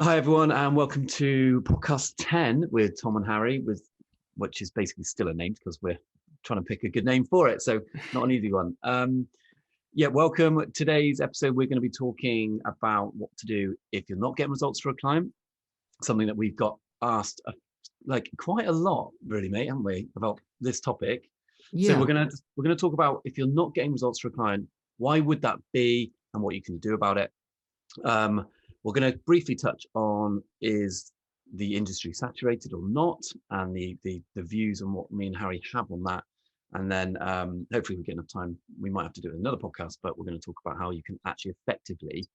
Hi, everyone, and welcome to podcast 10 with Tom and Harry, which is basically still a name because we're trying to pick a good name for it. So not an easy one. Yeah, welcome. Today's episode, we're going to be talking about what to do if you're not getting results for a client. Something that we've got asked like quite a lot, really, mate, haven't we, about this topic? So Yeah, we're gonna talk about if you're not getting results for a client, why would that be, and what you can do about it. Um, we're going to briefly touch on is the industry saturated or not, and the views on what me and Harry have on that. And then hopefully we get enough time. We might have to do another podcast, but we're going to talk about how you can actually effectively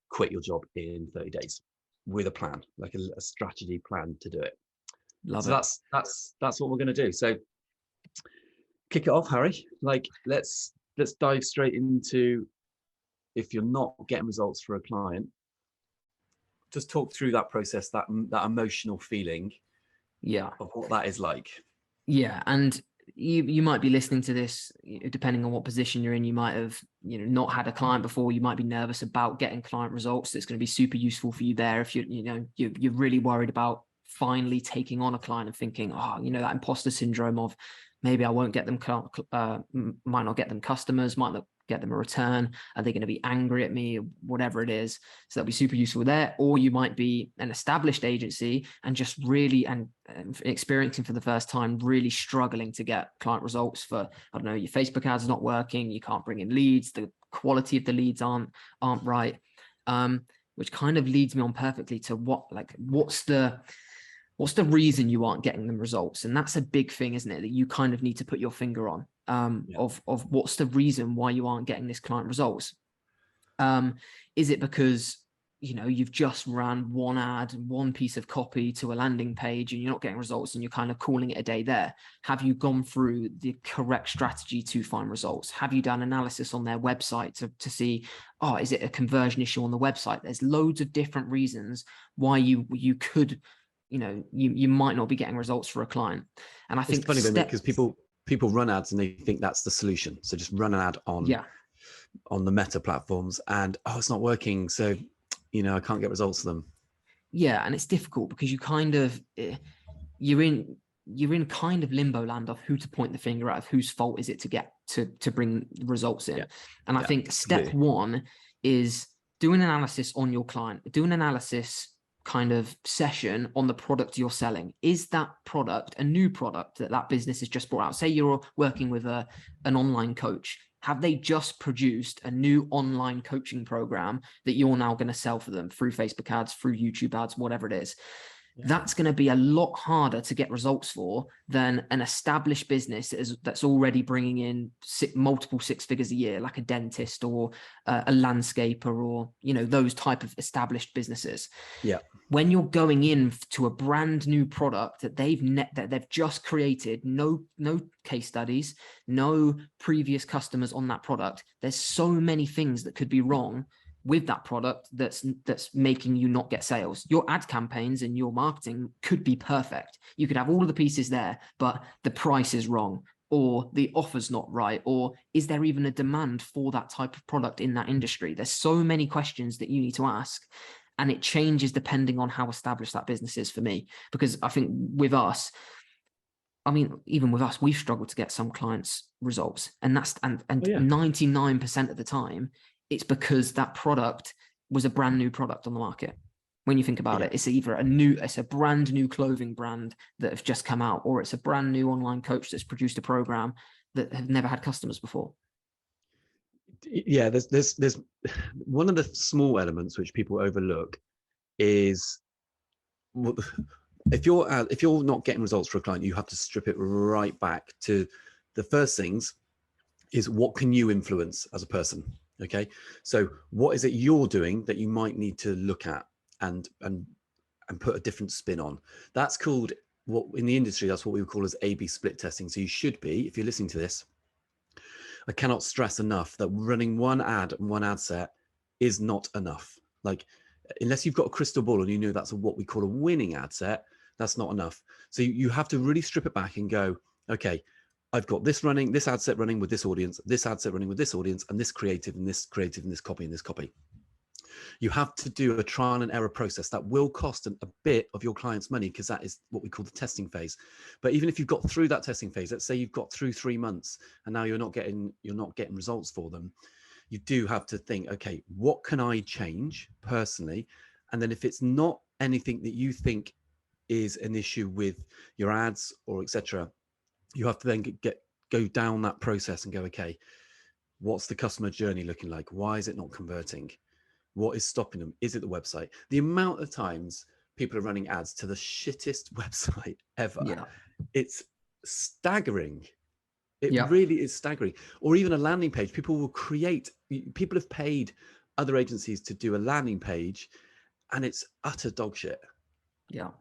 quit your job in 30 days with a plan, like a strategy plan to do it. love So it. that's what we're going to do. So kick it off, Harry. Like let's dive straight into if you're not getting results for a client, just talk through that process, that emotional feeling Yeah, of what that is like. yeah, and you might be listening to this depending on what position you're in. You might have not had a client before. You might be nervous about getting client results. That's going to be super useful for you there if you're really worried about finally taking on a client and thinking, oh, that imposter syndrome of maybe I won't get them, might not get them customers, might not get them a return. Are they going to be angry at me? Whatever it is. So that'll be super useful there. Or you might be an established agency and just really and experiencing for the first time, really struggling to get client results for, I don't know, your Facebook ads not working. You can't bring in leads. The quality of the leads aren't right. Which kind of leads me on perfectly to what's the reason you aren't getting them results? And that's a big thing, isn't it? That you kind of need to put your finger on, Yeah. of what's the reason why you aren't getting this client results? Is it because you've just ran one ad, one piece of copy to a landing page and you're not getting results and you're kind of calling it a day there? Have you gone through the correct strategy to find results? Have you done analysis on their website to see, oh, is it a conversion issue on the website? There's loads of different reasons why you could, you might not be getting results for a client. And I It's think funny though, mate, because people run ads and they think that's the solution. So just run an ad yeah, on the Meta platforms, and it's not working. So I can't get results for them. yeah, and it's difficult because you kind of you're in kind of limbo land of who to point the finger at, of whose fault is it to get to bring results in. Yeah, And I yeah, think step completely. one is do an analysis on your client, do an analysis kind of session on the product you're selling. Is that product a new product that business has just brought out? Say you're working with an online coach. Have they just produced a new online coaching program that you're now going to sell for them through Facebook ads, through YouTube ads, whatever it is? Yeah. That's going to be a lot harder to get results for than an established business that's already bringing in multiple six figures a year, like a dentist or a landscaper or those type of established businesses. Yeah. When you're going in to a brand new product that they've just created, no case studies, no previous customers on that product, there's so many things that could be wrong with that product that's making you not get sales. Your ad campaigns and your marketing could be perfect. You could have all of the pieces there, but the price is wrong, or the offer's not right, or is there even a demand for that type of product in that industry? There's so many questions that you need to ask, and it changes depending on how established that business is for me. Because I think with us, even with us, we've struggled to get some clients results, and that's and Oh yeah. 99% of the time it's because that product was a brand new product on the market. When you think about Yeah. it, it's a brand new clothing brand that have just come out, or it's a brand new online coach that's produced a program that have never had customers before. Yeah. There's one of the small elements which people overlook is if you're not getting results for a client, you have to strip it right back to the first things is what can you influence as a person. Okay, so what is it you're doing that you might need to look at and put a different spin on? That's called, what in the industry, that's what we would call as A/B split testing. So you should be, if you're listening to this, I cannot stress enough that running one ad and one ad set is not enough. Like, unless you've got a crystal ball and you know that's what we call a winning ad set, that's not enough. So you have to really strip it back and go, okay, I've got this ad set running with this audience, this ad set running with this audience, and this creative and this creative and this copy and this copy. You have to do a trial and error process that will cost a bit of your client's money, because that is what we call the testing phase. But even if you've got through that testing phase, let's say you've got through 3 months and now you're not getting results for them, you do have to think, okay, what can I change personally? And then if it's not anything that you think is an issue with your ads or etc., you have to then go down that process and go, okay, what's the customer journey looking like? Why is it not converting? What is stopping them? Is it the website? The amount of times people are running ads to the shittest website ever, Yeah. it's staggering. It Yeah. really is staggering. Or even a landing page. People have paid other agencies to do a landing page and it's utter dog shit. Yeah.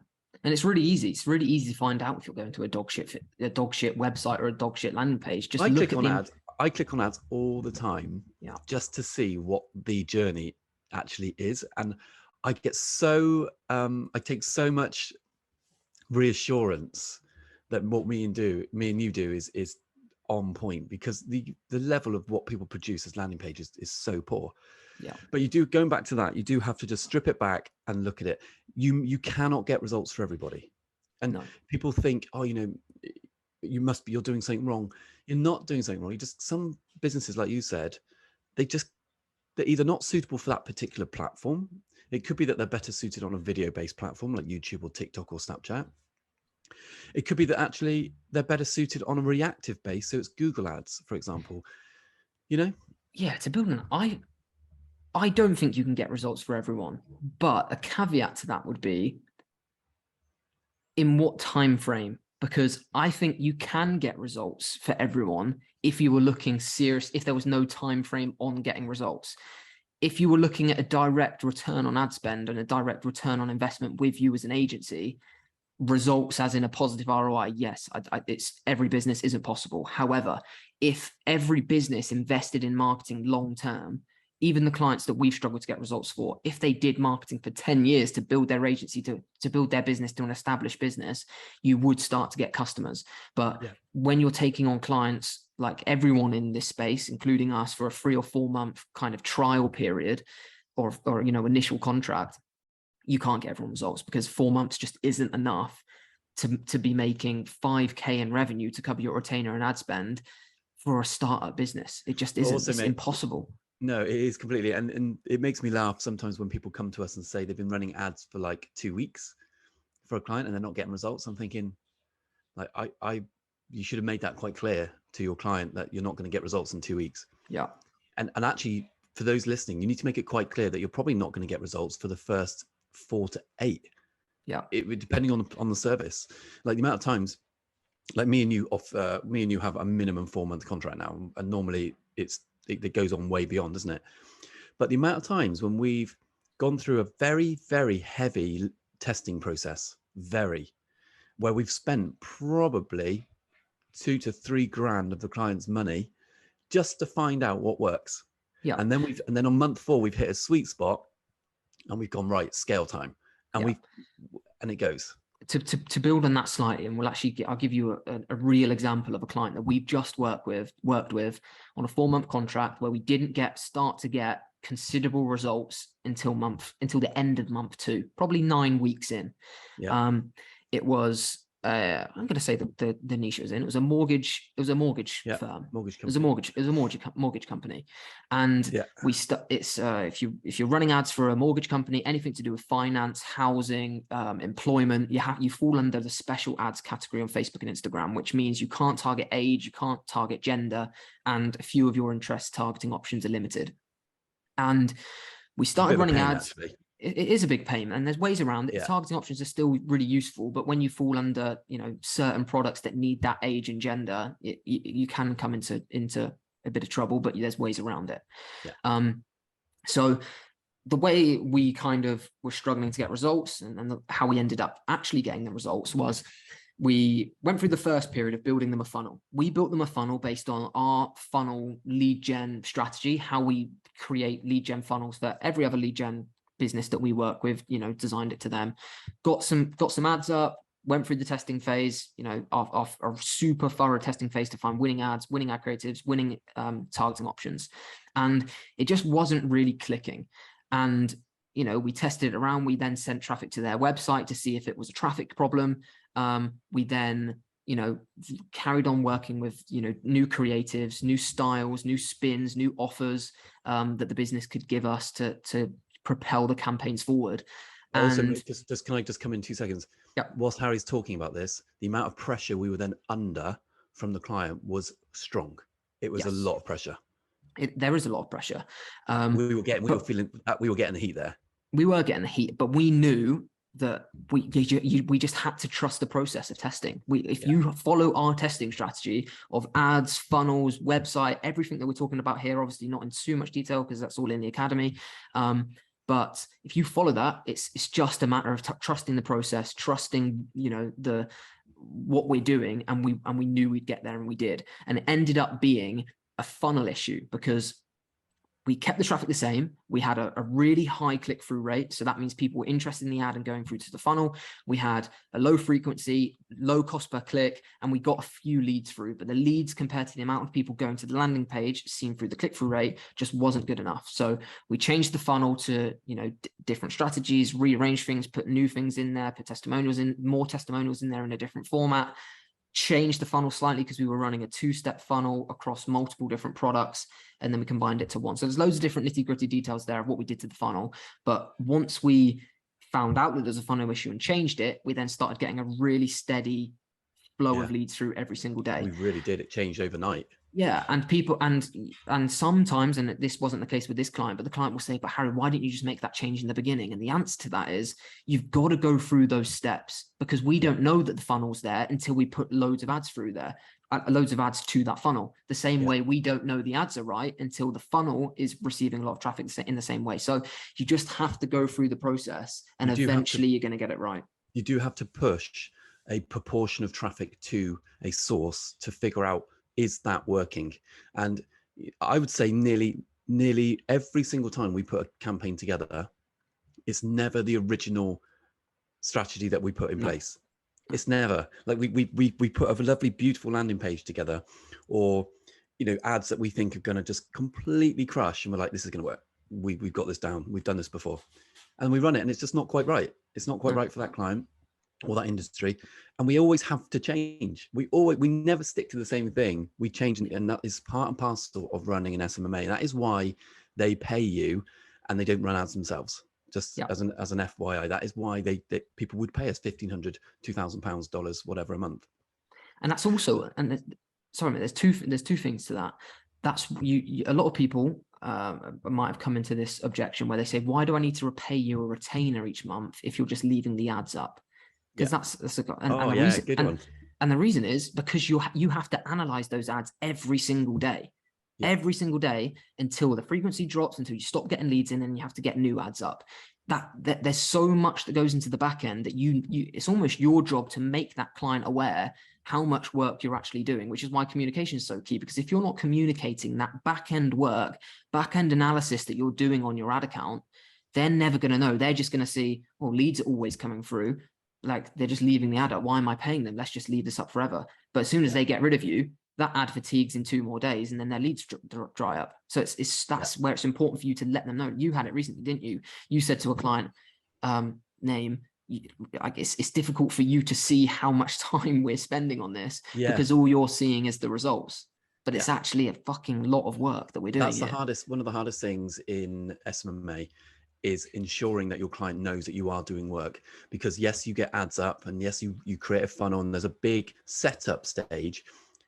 And it's really easy. It's really easy to find out if you're going to a dog shit website or a dog shit landing page. Just look at ads. I click on ads all the time, just to see what the journey actually is, and I get so I take so much reassurance that what me and you do is on point, because the level of what people produce as landing pages is so poor. Yeah. But going back to that, you do have to just strip it back and look at it. You cannot get results for everybody, and people think, oh, you're doing something wrong. You're not doing something wrong. Some businesses, like you said, they're either not suitable for that particular platform. It could be that they're better suited on a video-based platform like YouTube or TikTok or Snapchat. It could be that actually they're better suited on a reactive base, so it's Google Ads, for example. Yeah, to build an I don't think you can get results for everyone, but a caveat to that would be in what time frame, because I think you can get results for everyone if you were looking serious, if there was no time frame on getting results. If you were looking at a direct return on ad spend and a direct return on investment with you as an agency, results as in a positive ROI, yes, it's every business isn't possible. However, if every business invested in marketing long term, even the clients that we've struggled to get results for, if they did marketing for 10 years to build their agency, to build their business to an established business, you would start to get customers. But when you're taking on clients, like everyone in this space, including us, for a 3 or 4 month kind of trial period or initial contract, you can't get everyone results, because 4 months just isn't enough to be making 5K in revenue to cover your retainer and ad spend for a startup business. It just isn't. It's impossible. No, it is completely. And it makes me laugh sometimes when people come to us and say they've been running ads for like 2 weeks for a client and they're not getting results. I'm thinking, like, you should have made that quite clear to your client that you're not going to get results in 2 weeks. Yeah. And actually, for those listening, you need to make it quite clear that you're probably not going to get results for the first 4 to 8. Yeah. Depending on the service. Like the amount of times, like me and you have a minimum 4-month contract now, and normally it goes on way beyond, doesn't it? But the amount of times when we've gone through a very, very heavy testing process, where we've spent probably 2 to 3 grand of the client's money just to find out what works. Yeah. And then on month 4, we've hit a sweet spot and we've gone, right, scale time. And and it goes. To build on that slightly, and I'll give you a real example of a client that we've just worked with on a 4-month contract where we didn't start to get considerable results until the end of month 2, probably 9 weeks in. Yeah. It was I'm going to say the niche it was in. It was a mortgage firm. Mortgage company. It was a mortgage company, and if you're running ads for a mortgage company, anything to do with finance, housing, employment, you fall under the special ads category on Facebook and Instagram, which means you can't target age, you can't target gender, and a few of your interest targeting options are limited. And we started running ads. Actually. It is a big pain, and there's ways around it. Targeting options are still really useful, but when you fall under certain products that need that age and gender, you can come into a bit of trouble, but there's ways around it. So the way we kind of were struggling to get results, and how we ended up actually getting the results, was we went through the first period of building them a funnel. We built them a funnel based on our funnel lead gen strategy, how we create lead gen funnels for every other lead gen business that we work with, designed it to them, got some ads up, went through the testing phase, our super thorough testing phase to find winning ads, winning ad creatives, winning targeting options. And it just wasn't really clicking. And, we tested it around. We then sent traffic to their website to see if it was a traffic problem. We then, carried on working with, new creatives, new styles, new spins, new offers that the business could give us to propel the campaigns forward. Also, And can I just come in 2 seconds? Yeah. Whilst Harry's talking about this, the amount of pressure we were then under from the client was strong. It was a lot of pressure. There is a lot of pressure. We were feeling that we were getting the heat there. We were getting the heat, but we knew that we just had to trust the process of testing. If you follow our testing strategy of ads, funnels, website, everything that we're talking about here, obviously not in too much detail because that's all in the academy. But if you follow that, it's just a matter of trusting the process, trusting, what we're doing, and we knew we'd get there, and we did. And it ended up being a funnel issue because we kept the traffic the same. We had a really high click-through rate. So that means people were interested in the ad and going through to the funnel. We had a low frequency, low cost per click, and we got a few leads through. But the leads compared to the amount of people going to the landing page seen through the click-through rate just wasn't good enough. So we changed the funnel to, different strategies, rearrange things, put new things in there, put testimonials in, more testimonials in there in a different format. Changed the funnel slightly because we were running a 2-step funnel across multiple different products, and then we combined it to one. So there's loads of different nitty-gritty details there of what we did to the funnel. But once we found out that there's a funnel issue and changed it, we then started getting a really steady flow of leads through every single day. We really did. It changed overnight. Yeah, and people and sometimes, and this wasn't the case with this client, but the client will say, "But Harry, why didn't you just make that change in the beginning?" And the answer to that is you've got to go through those steps, because we don't know that the funnel's there until we put loads of ads through there, loads of ads to that funnel. The same way we don't know the ads are right until the funnel is receiving a lot of traffic in the same way. So you just have to go through the process, and eventually you're going to get it right. You do have to push a proportion of traffic to a source to figure out, is that working? And I would say nearly every single time we put a campaign together, it's never the original strategy that we put in place. It's never like we put a lovely, beautiful landing page together, or ads that we think are going to just completely crush, and we're like, this is going to work. We've got this down. We've done this before, and we run it, and it's just not quite right. It's not quite right for that client or that industry, and we always have to change. We never stick to the same thing. We change, and that is part and parcel of running an SMMA. That is why they pay you, and they don't run ads themselves. Just as an FYI, that is why they people would pay us $1,500, $2,000, whatever a month. And that's also, and sorry, there's two things to that. That's a lot of people might have come into this objection where they say, why do I need to repay you a retainer each month if you're just leaving the ads up? Because the reason is because you have to analyze those ads every single day, every single day, until the frequency drops, until you stop getting leads in, and you have to get new ads up. That there's so much that goes into the back end that it's almost your job to make that client aware how much work you're actually doing, which is why communication is so key. Because if you're not communicating that back end work, back end analysis that you're doing on your ad account, they're never going to know. They're just going to see, well, leads are always coming through. Like, they're just leaving the ad up. Why am I paying them? Let's just leave this up forever. But as soon as they get rid of you, that ad fatigues in 2 more days, and then their leads dry up. So that's where it's important for you to let them know. You had it recently, didn't you? You said to a client, I guess it's difficult for you to see how much time we're spending on this because all you're seeing is the results. But it's actually a fucking lot of work that we're doing. That's one of the hardest things in SMMA is ensuring that your client knows that you are doing work. Because yes, you get ads up, and yes, you create a funnel, and there's a big setup stage,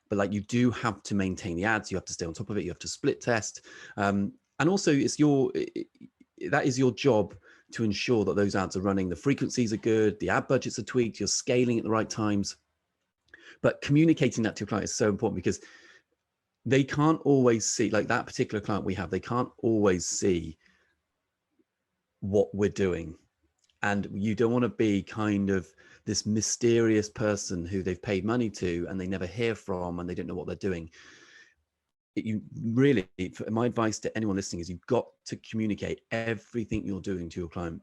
but like, you do have to maintain the ads. You have to stay on top of it. You have to split test. And also that is your job to ensure that those ads are running. The frequencies are good. The ad budgets are tweaked. You're scaling at the right times. But communicating that to your client is so important, because they can't always see, like that particular client we have, they can't always see what we're doing. And you don't want to be kind of this mysterious person who they've paid money to and they never hear from, and they don't know what they're doing. You really, my advice to anyone listening is, you've got to communicate everything you're doing to your client.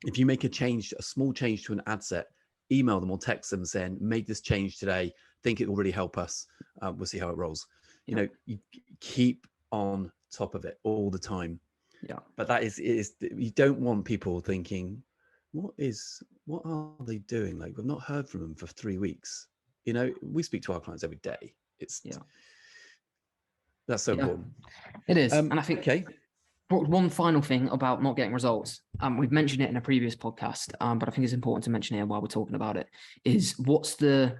If you make a small change to an ad set, email them or text them saying, make this change today. Think it will really help us. We'll see how it rolls. You know, you keep on top of it all the time. Yeah. But that is you don't want people thinking, what are they doing? Like, we've not heard from them for 3 weeks. You know, we speak to our clients every day. That's so important. It is. And I think okay. One final thing about not getting results, we've mentioned it in a previous podcast, but I think it's important to mention here while we're talking about it, is what's the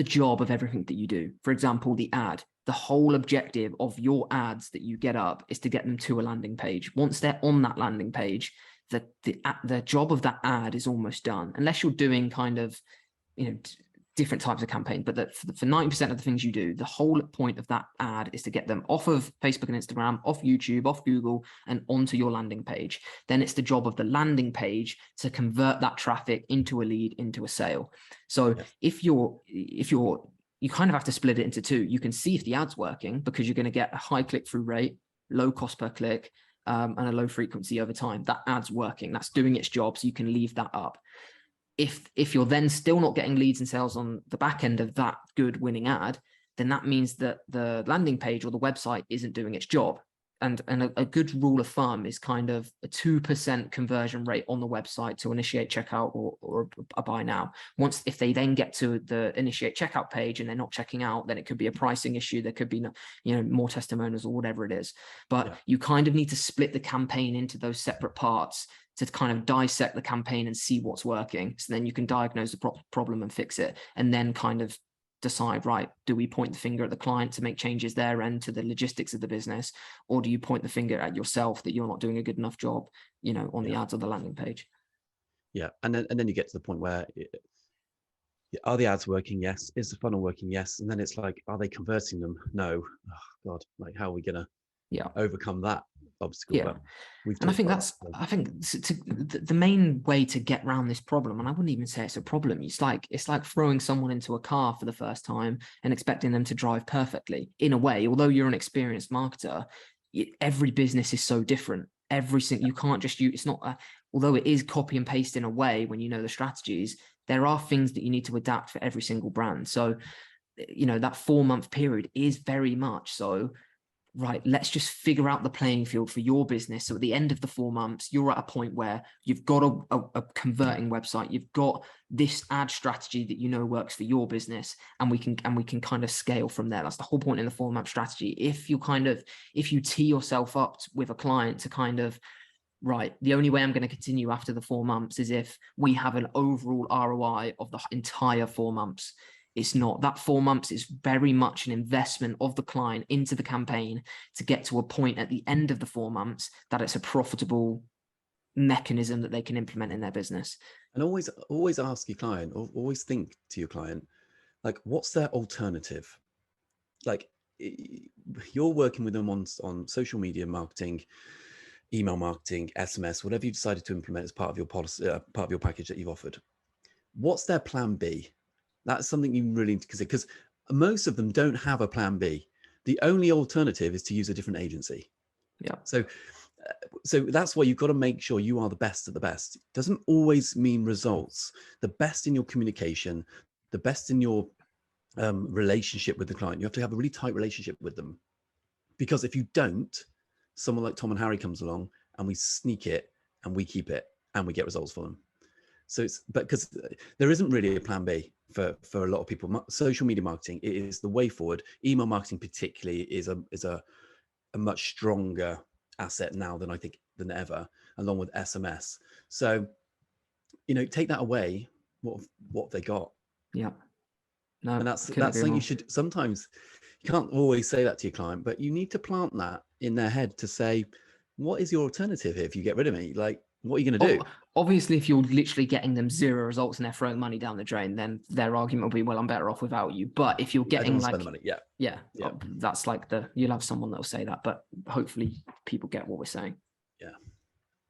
job of everything that you do? For example, the ad. The whole objective of your ads that you get up is to get them to a landing page. Once they're on that landing page, the job of that ad is almost done, unless you're doing kind of, different types of campaign. But for 90% of the things you do, the whole point of that ad is to get them off of Facebook and Instagram, off YouTube, off Google, and onto your landing page. Then it's the job of the landing page to convert that traffic into a lead, into a sale. So if you kind of have to split it into two. You can see if the ad's working, because you're going to get a high click-through rate, low cost per click, and a low frequency over time. That ad's working. That's doing its job. So you can leave that up. If you're then still not getting leads and sales on the back end of that good winning ad, then that means that the landing page or the website isn't doing its job. And a good rule of thumb is kind of a 2% conversion rate on the website to initiate checkout or a buy now. If they then get to the initiate checkout page and they're not checking out, then it could be a pricing issue. There could be, more testimonials or whatever it is. But you kind of need to split the campaign into those separate parts to kind of dissect the campaign and see what's working. So then you can diagnose the problem and fix it, and then kind of decide, right, do we point the finger at the client to make changes their end to the logistics of the business, or do you point the finger at yourself that you're not doing a good enough job, on the ads or the landing page? Yeah. And then you get to the point where, are the ads working? Yes. Is the funnel working? Yes. And then it's like, are they converting them? No. Oh God, like, how are we going to overcome that obstacle? Yeah. And I think the main way to get around this problem, and I wouldn't even say it's a problem, it's like throwing someone into a car for the first time and expecting them to drive perfectly. In a way, although you're an experienced marketer, every business is so different. You can't just use, it's not although it is copy and paste in a way when you know the strategies, there are things that you need to adapt for every single brand. So that 4-month period is very much so, right, let's just figure out the playing field for your business. So at the end of the 4 months, you're at a point where you've got a converting website, you've got this ad strategy that works for your business, and we can kind of scale from there. That's the whole point in the 4-month strategy. If you tee yourself up with a client to kind of, right, the only way I'm going to continue after the 4 months is if we have an overall ROI of the entire 4 months. It's not. That 4 months is very much an investment of the client into the campaign to get to a point at the end of the 4 months that it's a profitable mechanism that they can implement in their business. And always ask your client, or always think to your client, like, what's their alternative? Like, you're working with them on social media marketing, email marketing, SMS, whatever you decided to implement as part of your policy, part of your package that you've offered. What's their plan B? That's something you really need to consider, because most of them don't have a plan B. The only alternative is to use a different agency. Yeah. So that's why you've got to make sure you are the best of the best. It doesn't always mean results. The best in your communication, the best in your relationship with the client. You have to have a really tight relationship with them, because if you don't, someone like Tom and Harry comes along and we sneak it and we keep it and we get results for them. So because there isn't really a plan B for a lot of people. Social media marketing is the way forward. Email marketing particularly is a much stronger asset now than ever, along with SMS. So, take that away. What have they got? Yeah. No, and that's something you should, sometimes you can't always say that to your client, but you need to plant that in their head to say, what is your alternative here if you get rid of me? Like, what are you going to do? Obviously, if you're literally getting them 0 results and they're throwing money down the drain, then their argument will be, well, I'm better off without you. But if you're getting spend the money, that's like you'll have someone that'll say that, but hopefully people get what we're saying.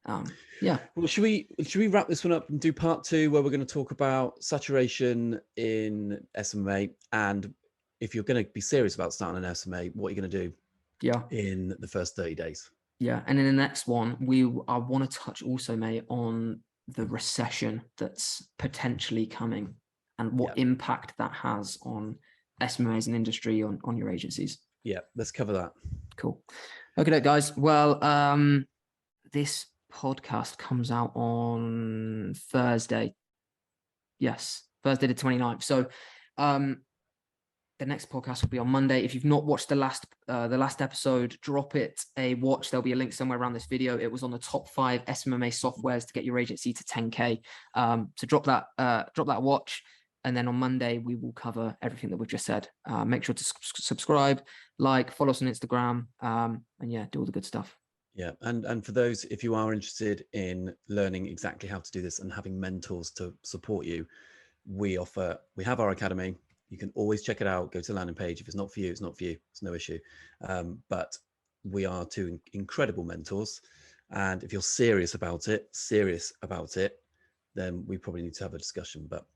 Well, should we wrap this one up and do part 2, where we're going to talk about saturation in SMMA, and if you're going to be serious about starting an SMA, what you're going to do in the first 30 days. Yeah. And in the next one, I want to touch also, mate, on the recession that's potentially coming and what impact that has on SMMA as an industry, on your agencies. Yeah, let's cover that. Cool. Okay, guys. Well, this podcast comes out on Thursday. Yes, Thursday the 29th. So the next podcast will be on Monday. If you've not watched the last episode, drop it a watch. There'll be a link somewhere around this video. It was on the top 5 SMMA softwares to get your agency to 10K. So drop that watch. And then on Monday, we will cover everything that we've just said. Make sure to subscribe, like, follow us on Instagram, and yeah, do all the good stuff. Yeah, and for those, if you are interested in learning exactly how to do this and having mentors to support you, we have our academy. You can always check it out. Go to the landing page. If it's not for you, it's not for you. It's no issue. But we are 2 incredible mentors. And if you're serious about it, then we probably need to have a discussion. But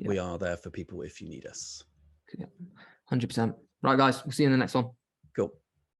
we are there for people if you need us. 100%. Right, guys. We'll see you in the next one.